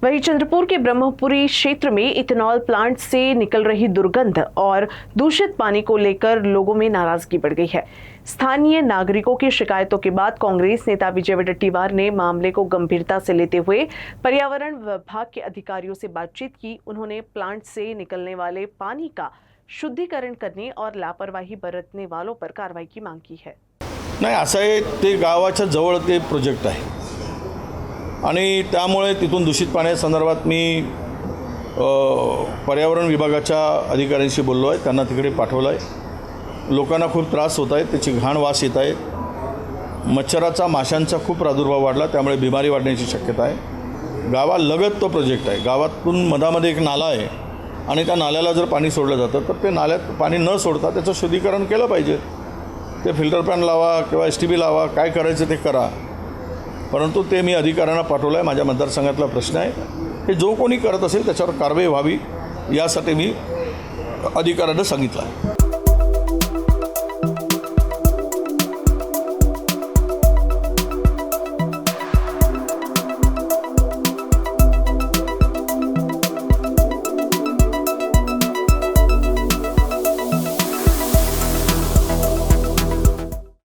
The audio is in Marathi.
वहीं चंद्रपुर के ब्रह्मपुरी क्षेत्र में इथेनॉल प्लांट से निकल रही दुर्गंध और दूषित पानी को लेकर लोगों में नाराजगी बढ़ गई है। स्थानीय नागरिकों की शिकायतों के बाद कांग्रेस नेता विजय वडेट्टीवार ने मामले को गंभीरता से लेते हुए पर्यावरण विभाग के अधिकारियों से बातचीत की। उन्होंने प्लांट से निकलने वाले पानी का शुद्धिकरण करने और लापरवाही बरतने वालों पर कार्रवाई की मांग की है। नाही, असं आहे, ते गावाच्या जवळ ते प्रोजेक्ट आहे आणि त्यामुळे तिथून दूषित पाण्यासंदर्भात मी पर्यावरण विभागाच्या अधिकाऱ्यांशी बोललो आहे। त्यांना तिकडे पाठवलं आहे। लोकांना खूप त्रास होत आहे, त्याची घाण वास येत आहे। मच्छराचा माशांचा खूप प्रादुर्भाव वाढला, त्यामुळे बिमारी वाढण्याची शक्यता आहे। गावालगत तो प्रोजेक्ट आहे। गावातून मधामध्ये एक नाला आहे आणि त्या नाल्याला जर पाणी सोडलं जातं तर ते नाल्यात पाणी न सोडता त्याचं शुद्धीकरण केलं पाहिजे। ते फिल्टर प्लांट लावा किंवा STP लावा, काय करायचं ते करा, परंतु ते मी अधिकाऱ्यांना पाठवलं आहे। माझ्या मतदारसंघातला प्रश्न आहे, हे जो कोणी करत असेल त्याच्यावर कारवाई व्हावी यासाठी मी अधिकाऱ्यांना सांगितलं आहे।